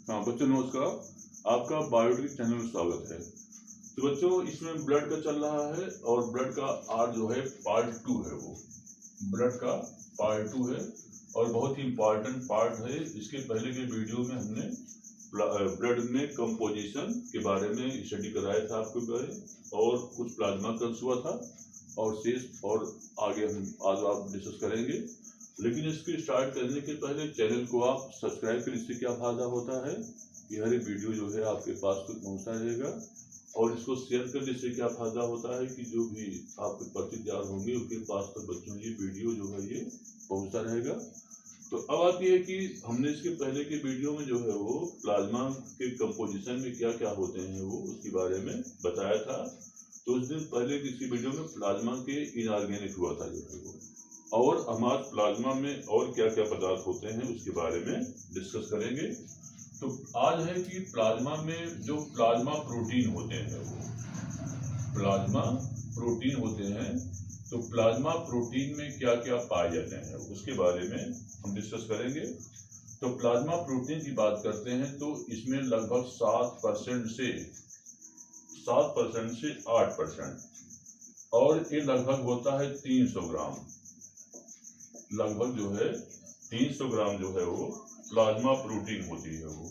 हाँ बच्चों नमस्कार। आपका बायोटिक चैनल में स्वागत है। तो बच्चों इसमें ब्लड का चल रहा है और ब्लड का आज जो है पार्ट 2 है। वो ब्लड का पार्ट 2 है और बहुत ही इम्पोर्टेंट पार्ट है। इसके पहले के वीडियो में हमने ब्लड में कंपोजिशन के बारे में स्टडी कराया था आपको और कुछ प्लाज्मा कल्स हुआ था और शेष और आगे हम आज आप डिस्कस करेंगे। लेकिन इसके स्टार्ट करने के पहले चैनल को आप सब्सक्राइब करें। इससे क्या फायदा होता है कि हर एक वीडियो जो है आपके पास तक पहुंचता रहेगा और इसको शेयर करने से क्या फायदा होता है कि जो भी आपके परिचित होंगे उनके पास तक बच्चों ये वीडियो जो है ये पहुंचता रहेगा। तो अब आती है कि हमने इसके पहले के वीडियो में जो है वो प्लाज्मा के कंपोजिशन में क्या क्या होते हैं वो उसके बारे में बताया था। तो उस दिन पहले किसी वीडियो में प्लाज्मा के इनऑर्गेनिक हुआ था जो है वो, और हमारे प्लाज्मा में और क्या क्या पदार्थ होते हैं उसके बारे में डिस्कस करेंगे। तो आज है कि प्लाज्मा में जो प्लाज्मा प्रोटीन होते हैं वो प्लाज्मा प्रोटीन होते हैं। तो प्लाज्मा प्रोटीन में क्या क्या पाए जाते हैं उसके बारे में हम डिस्कस करेंगे। तो प्लाज्मा प्रोटीन की बात करते हैं तो इसमें लगभग 7% से 8% और ये लगभग होता है 300 ग्राम। लगभग जो है 300 ग्राम जो है वो प्लाज्मा प्रोटीन होती है वो।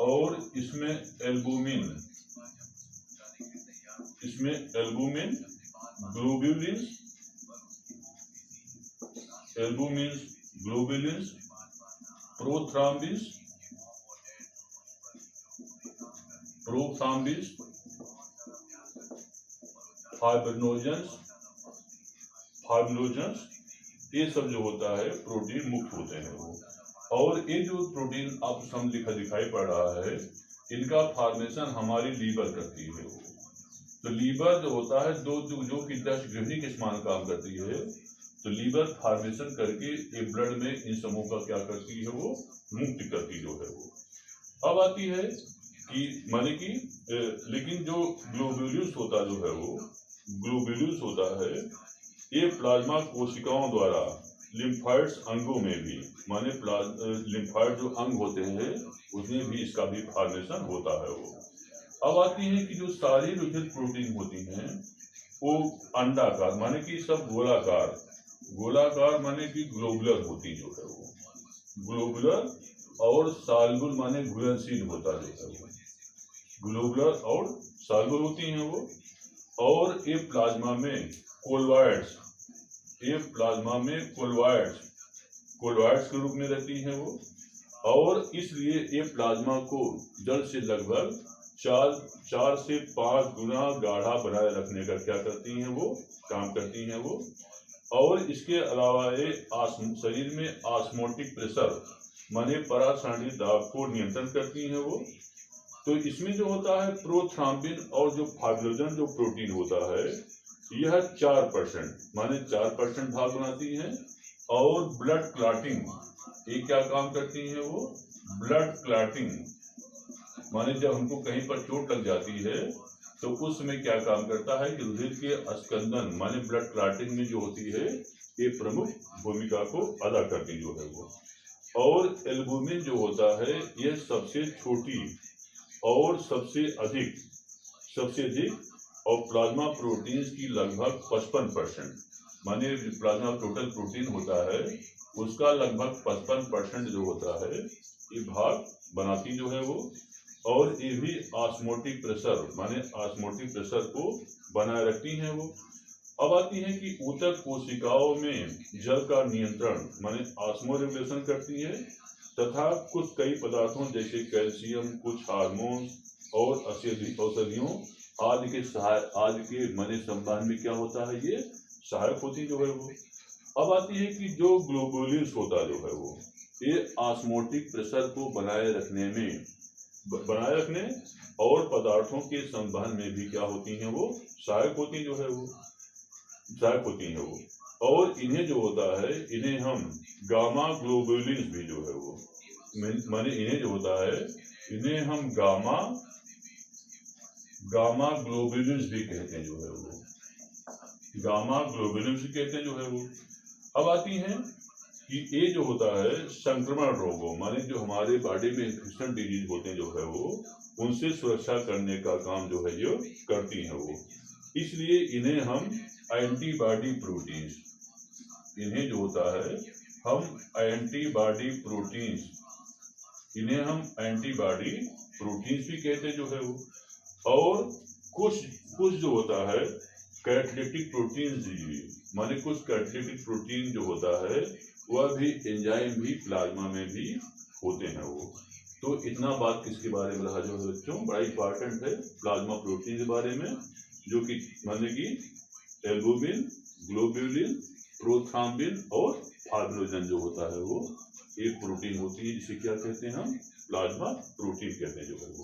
और इसमें एल्बुमिन ग्लोब्यूलिन्स प्रोथ्राम्बिस फाइब्रिनोजेंस ये सब जो होता है प्रोटीन मुक्त होते हैं वो। और ये जो प्रोटीन आप सामने दिखाई पड़ रहा है इनका फॉर्मेशन हमारी लीवर करती है वो। तो लीवर जो होता है जो कि 10 गृहिणी के समान काम करती है। तो लीवर फॉर्मेशन करके ये ब्लड में इन समूह का क्या करती है वो मुक्त करती जो है वो। अब आती है कि माने कि लेकिन जो ग्लोब्यूल्स होता जो है वो ग्लोब्यूल्स होता है ये प्लाज्मा कोशिकाओं द्वारा लिम्फाइड्स अंगों में भी माने लिम्फाइड जो अंग होते हैं उसमें भी इसका भी फॉर्मेशन होता है वो। अब आती है कि जो सारी विभिन्न प्रोटीन होती हैं वो अंडाकार माने कि सब गोलाकार माने कि ग्लोबुलर होती जो है वो ग्लोबुलर और साल्गुल माने घुलनशील होता जो है वो ग्लोबुलर और साल्गुल होती हैं वो। और ये प्लाज्मा में कोलवाइड्स के रूप में रहती हैं वो। और इसलिए ये प्लाज्मा को जल से लगभग 4 से 5 गुना गाढ़ा बनाए रखने का क्या करती हैं वो काम करती हैं वो। और इसके अलावा ये शरीर में ऑस्मोटिक प्रेशर माने परासारणिक दाब को नियंत्रण करती हैं वो। तो इसमें जो होता है प्रोथ्राम्बिन और जो फाइब्रिनोजन जो प्रोटीन होता है यह 4% माने 4% भाग बनाती है। और ब्लड क्लॉटिंग ये क्या काम करती है वो ब्लड क्लॉटिंग माने जब हमको कहीं पर चोट लग जाती है तो उस समय क्या काम करता है कि रुधिर के अस्कंदन माने ब्लड क्लॉटिंग में जो होती है ये प्रमुख भूमिका को अदा करती जो है वो। और एल्बुमिन जो होता है यह सबसे छोटी और सबसे अधिक और प्लाज्मा प्रोटीन्स की लगभग 55% माने प्लाज्मा टोटल प्रोटीन होता है उसका लगभग 55% जो होता है ये भाग बनाती जो है वो। और ये भी ऑस्मोटिक प्रेशर को बनाए रखती हैं वो। अब आती है कि ऊतक कोशिकाओं में जल का नियंत्रण माने ऑस्मो रेगुलेशन करती है तथा कई पदार्थों जैसे कैल्शियम कुछ हार्मोन और औषधियों आदि के माने संबंध में क्या होता है ये सहायक होती जो है वो। अब आती है कि जो ग्लोबुल्स होता जो है वो ये ऑस्मोटिक प्रेशर को बनाए रखने और पदार्थों के संबंध में भी क्या होती हैं वो सहायक होती हैं वो। और इन्हें जो होता है इन्हें हम गामा ग्लोबुलिन्स भी जो है वो माने इन्हें जो होता है इन्हें हम गामा ग्लोबुलिन्स भी कहते हैं जो है वो गामा ग्लोबुलिन्स कहते हैं जो है वो। अब आती है कि ये जो होता है संक्रमण रोगों, माने जो हमारे बॉडी में इन्फेक्शन डिजीज होते हैं जो है वो, उनसे सुरक्षा करने का काम जो है जो करती हैं वो। इसलिए इन्हें हम एंटीबॉडी प्रोटीन्स, इन्हें जो होता है हम एंटीबॉडी प्रोटीन्स, इन्हें हम एंटीबॉडी प्रोटीन्स भी कहते हैं जो है वो। और कुछ जो होता है कैटालिटिक प्रोटीन्स भी, माने कुछ कैटालिटिक प्रोटीन जो होता है वह भी एंजाइम भी प्लाज्मा में भी होते हैं वो। तो इतना बात किसके बारे में रहा जो है बच्चों, बड़ा इंपॉर्टेंट है प्लाज्मा प्रोटीन के बारे में, जो कि माने कि एल्बुमिन, ग्लोब्यूलिन, प्रोथ्राम्बिन और फाइब्रिनोजन जो होता है वो एक प्रोटीन होती है, जिसे क्या कहते हैं हम प्लाज्मा प्रोटीन कहते हैं जो है वो।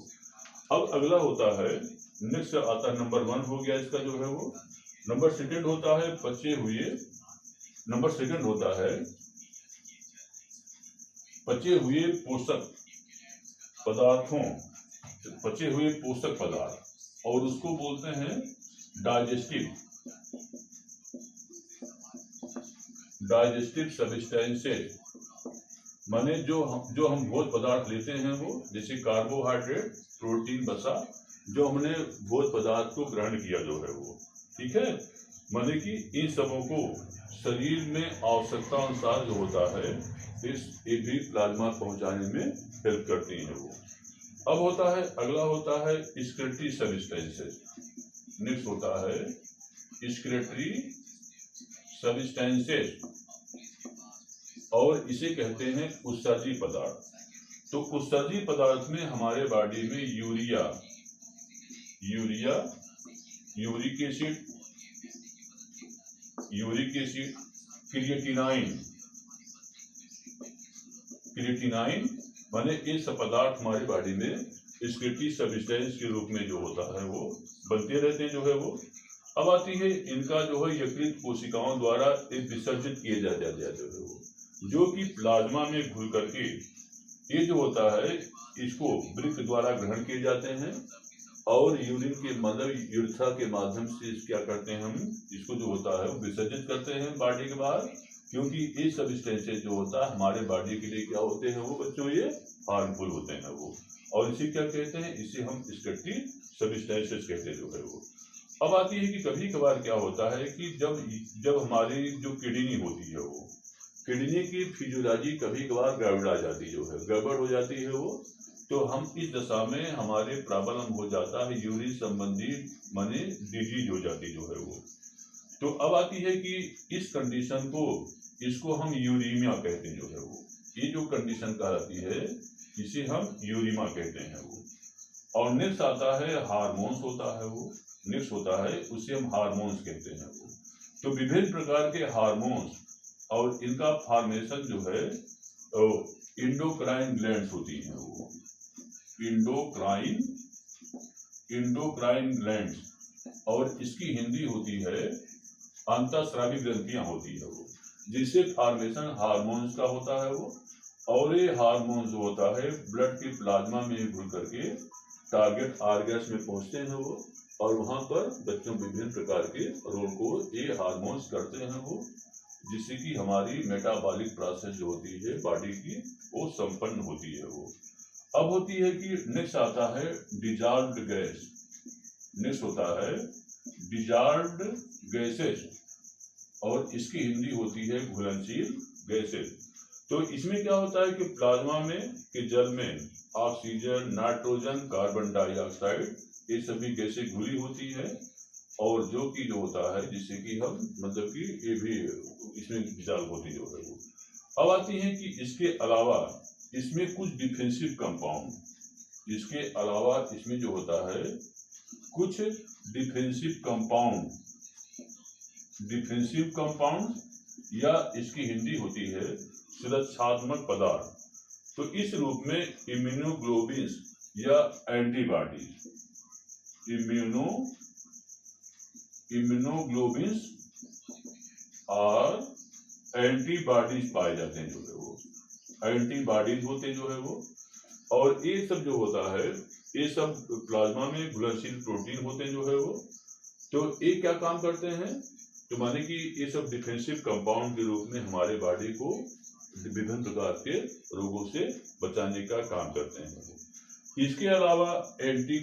अब अगला होता है, नेक्स्ट आता है नंबर 1 हो गया इसका जो है वो। नंबर सेकंड होता है पचे हुए पोषक पदार्थों, पचे हुए पोषक पदार्थ, और उसको बोलते हैं डाइजेस्टिव सब्सटेंसेस। माने जो हम भोज्य पदार्थ लेते हैं वो, जैसे कार्बोहाइड्रेट, प्रोटीन, वसा, जो हमने भोज्य पदार्थ को ग्रहण किया जो है वो, ठीक है, माने कि इन सबों को शरीर में आवश्यकता अनुसार जो होता है इस एक भी प्लाज्मा पहुंचाने में हेल्प करती है वो। अब होता है अगला होता है एक्सक्रीटरी सब्सटेंसेस। नेक्स्ट होता है एक्सक्रीटरी सब्सटेंसेस, और इसे कहते हैं उत्सर्जी पदार्थ। तो उत्सर्जी पदार्थ में हमारे बॉडी में यूरिया, यूरिक एसिड, क्रिएटिनाइन, माने ये सब पदार्थ हमारी बॉडी में एक्सक्रीटरी सब्सटेंस के रूप में जो होता है वो बनते रहते हैं जो है वो। अब आती है इनका जो है यकृत कोशिकाओं द्वारा विसर्जित किए जाते हैं जो है वो, जो कि प्लाज्मा में घुल करके ये जो होता है इसको वृक्क द्वारा ग्रहण किए जाते हैं, और यूरिन के मतलब यूरेथ्रा के माध्यम से क्या करते हैं हम इसको जो होता है वो विसर्जित करते हैं बॉडी के बाहर, क्योंकि ये सब्सटेंसेस जो होता है हमारे बॉडी के लिए क्या होते हैं वो बच्चों, ये हार्मफुल होते हैं वो, और इसे क्या कहते हैं, इसे हम एक्सक्रीटरी सब्सटेंसेस कहते हैं जो है वो। अब आती है कि कभी कभार क्या होता है कि जब हमारी जो किडनी होती है वो, किडनी की फिजियोलॉजी कभी कभार गड़बड़ा जाती है जो है, गड़बड़ हो जाती है वो, तो हम इस दशा में हमारे प्रॉब्लम हो जाता है यूरिन संबंधी माने डिजीज हो जाती जो है वो। तो अब आती है कि इस कंडीशन को, इसको हम यूरीमिया कहते हैं जो है वो, ये जो कंडीशन कहलाती है इसे हम यूरीमा कहते हैं वो। और नेक्स्ट आता है हार्मोन्स होता है वो, नेक्स्ट होता है उसे हम हार्मोन्स कहते हैं वो। तो विभिन्न प्रकार के हार्मोन्स और इनका फॉर्मेशन जो है इंडोक्राइन ग्लैंड्स होती हैं वो, इंडोक्राइन ग्लैंड्स, और इसकी हिंदी होती है अंतःस्रावी ग्रंथियां होती है वो, जिससे फॉर्मेशन हार्मोन्स का होता है वो। और ये हार्मोन्स जो होता है ब्लड के प्लाज्मा में घुल करके टारगेट ऑर्गन्स में पहुंचते हैं वो, और वहां पर बच्चों विभिन्न प्रकार के रोल को ये हार्मोन्स करते हैं वो, जिससे कि हमारी मेटाबॉलिक प्रोसेस जो होती है बॉडी की वो संपन्न होती है वो। अब होती है कि नेक्स्ट आता है डिजॉल्व्ड गैस, नेक्स्ट होता है डिजॉल्व्ड गैसेस, और इसकी हिंदी होती है घुलनशील गैसेस। तो इसमें क्या होता है कि प्लाज्मा में के जल में ऑक्सीजन, नाइट्रोजन, कार्बन डाइऑक्साइड, ये सभी गैसें घुली होती है, और जो कि जो होता है जिससे कि हम मतलब कि ये भी इसमें डिजॉल्व होती जो है वो। अब आती है कि इसके अलावा इसमें कुछ डिफेंसिव कंपाउंड, इसके अलावा इसमें जो होता है कुछ डिफेंसिव कंपाउंड, या इसकी हिंदी होती है सुरक्षात्मक पदार्थ। तो इस रूप में इम्यूनोग्लोबिन्स या एंटीबॉडीज, इम्यूनोग्लोबिन्स और एंटीबॉडीज पाए जाते हैं जो है वो, एंटीबॉडीज होते हैं जो है वो। और ये सब जो होता है ये सब प्लाज्मा में घुलनशील प्रोटीन होते हैं जो है वो। तो ये क्या काम करते हैं, तो माने कि ये सब डिफेंसिव कंपाउंड के रूप में हमारे बॉडी को विभिन्न प्रकार के रोगों से बचाने का काम करते हैं। इसके अलावा एंटी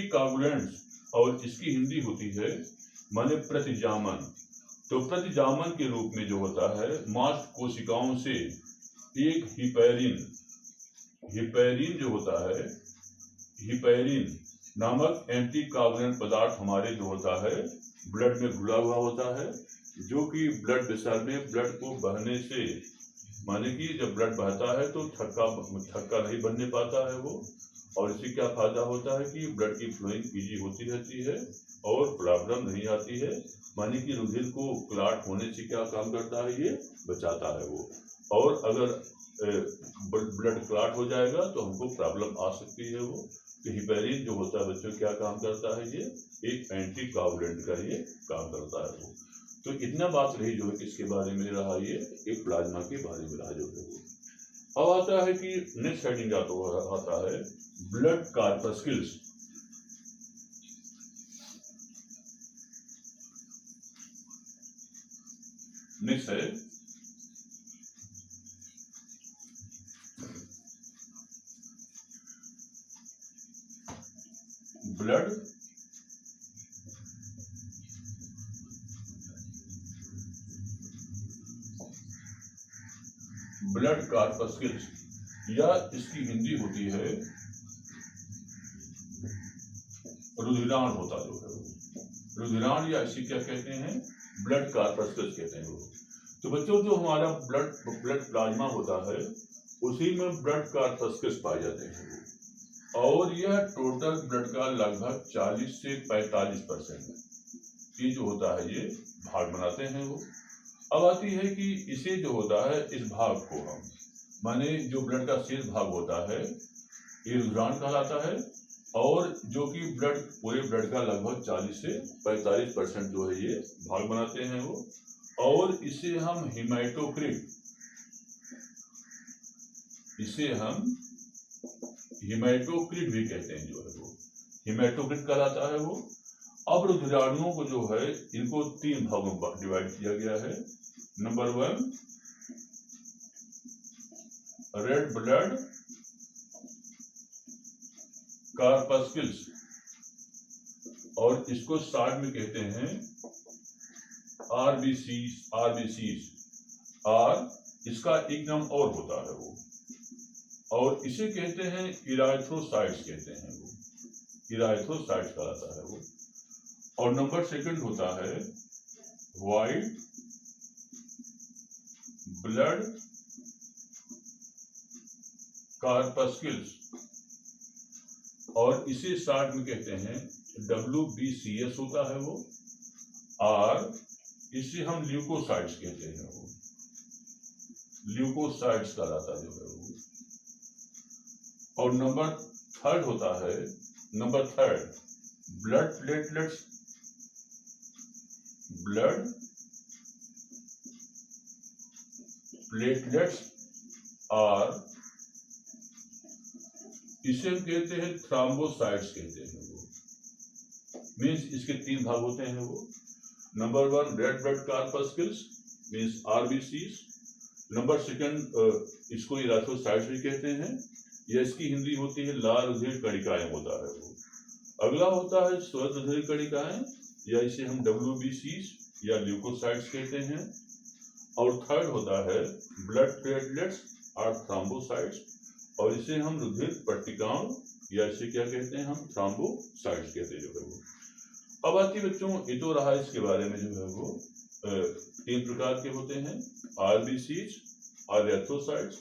कागुलेंट्स और इसकी हिंदी होती है माने प्रतिजामन। तो प्रतिजामन के रूप में जो होता है मांस कोशिकाओं से एक हिपैरिन जो होता है, हिपैरिन नामक एंटी कागुलेंट पदार्थ हमारे जो होता है ब्लड में घुला हुआ होता है, जो कि ब्लड प्रेशर में ब्लड को बहने से, माने कि जब ब्लड बहता है तो थक्का नहीं बनने पाता है वो, और इससे क्या फायदा होता है कि ब्लड की फ्लोइंग इजी होती रहती है और प्रॉब्लम नहीं आती है, माने कि रुधिर को क्लॉट होने से क्या काम करता है, ये बचाता है वो। और अगर ब्लड क्लॉट हो जाएगा तो हमको प्रॉब्लम आ सकती है वो। तो हिपैरिन जो होता है बच्चों क्या काम करता है, ये एक एंटी कागुलेंट का ये काम करता है वो। तो इतना बात रही जो है किसके बारे में रहा, ये एक प्लाज्मा के बारे में रहा जो है वो। अब आता है कि नेक्स्ट हेडिंग आता है ब्लड कार्पस्किल्स। नेक्स्ट है ब्लड कार्पस्किल्स, या इसकी हिंदी होती है रुधिराण होता जो है वो। रुधिराण या इसी क्या कहते हैं, ब्लड कार्पस्किल्स कहते हैं वो। तो बच्चों जो हमारा ब्लड प्लाज्मा होता है उसी में ब्लड कार्पस्किल्स पाए जाते हैं वो, और यह टोटल ब्लड का लगभग 40 से 45% ये जो होता है ये भाग बनाते हैं वो। अब आती है कि इसे जो होता है इस भाग को हम माने जो ब्लड का शेष भाग होता है ये रुधिराण कहलाता है, और जो कि पूरे ब्लड का लगभग 40 से 45% जो है ये भाग बनाते हैं वो। और इसे हम हीमेटोक्रिट भी कहते हैं जो है वो, हीमेटोक्रिट कहलाता है वो। अब रुधिराणुओं को जो है इनको 3 भागों में डिवाइड किया गया है। नंबर 1 रेड ब्लड कार्पस्किल्स, और इसको शॉर्ट में कहते हैं आरबीसीज, इसका एक नाम और होता है वो, और इसे कहते हैं इराइथ्रोसाइट्स कहते हैं वो, इराइथ्रोसाइट्स कहलाता है वो। और नंबर 2 होता है व्हाइट ब्लड कार्पस्किल्स, और इसे शॉर्ट में कहते हैं WBCS होता है वो, और इसे हम ल्यूकोसाइट्स कहते हैं वो, ल्यूकोसाइट्स कहलाता जो है वो। और नंबर 3 होता है ब्लड प्लेटलेट्स, और इसे हम कहते हैं थ्रोम्बोसाइट्स कहते हैं वो। मीन्स इसके 3 भाग होते हैं वो। Number 1 red blood corpuscles means RBCs, number 2 इसको इराइथ्रोसाइट्स भी कहते हैं, या इसकी हिंदी होती है लाल रुधिर कणिकाएं होता है वो। अगला होता है श्वेत रुधिर कणिकाएं, या इसे हम WBCs या ल्यूकोसाइट्स कहते हैं। और 3 होता है ब्लड प्लेटलेट्स और थ्रोम्बोसाइट्स, और इसे हम रुधिर पट्टिकाओं या इसे क्या कहते हैं, हम थ्रोम्बोसाइट्स कहते हैं जो है वो। अब आती बच्चों ये तो रहा इसके बारे में जो है वो 3 प्रकार के होते हैं, RBCs और इराइथ्रोसाइट्स,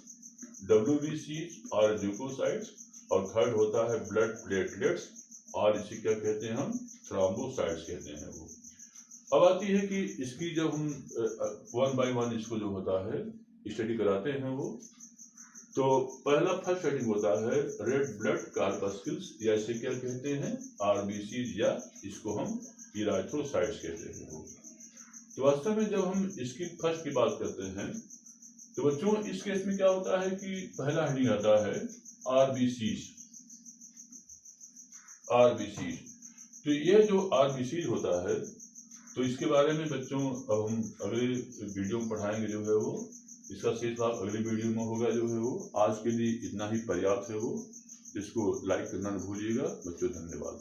WBCs और ल्यूकोसाइट्स, और 3 होता है ब्लड प्लेटलेट्स, और इसे क्या कहते हैं, हम थ्रोम्बोसाइट्स कहते हैं वो। अब आती है कि इसकी जब हम 1 by 1 इसको जो होता है स्टडी कराते हैं वो, तो फर्स्ट हेडिंग होता है रेड ब्लड कार्पस्किल्स, या इसे क्या कहते हैं RBCs, या इसको हम इराइथ्रोसाइट्स कहते हैं वो। तो वास्तव में जब हम इसकी फर्स्ट की बात करते हैं तो बच्चों इस केस में क्या होता है कि पहला हेडिंग आता है RBCs। तो ये जो RBCs होता है तो इसके बारे में बच्चों अब हम अगले वीडियो में पढ़ाएंगे जो है वो, इसका शेष भाग अगली वीडियो में होगा जो है वो। आज के लिए इतना ही पर्याप्त है वो, इसको लाइक करना न भूलिएगा बच्चों। धन्यवाद।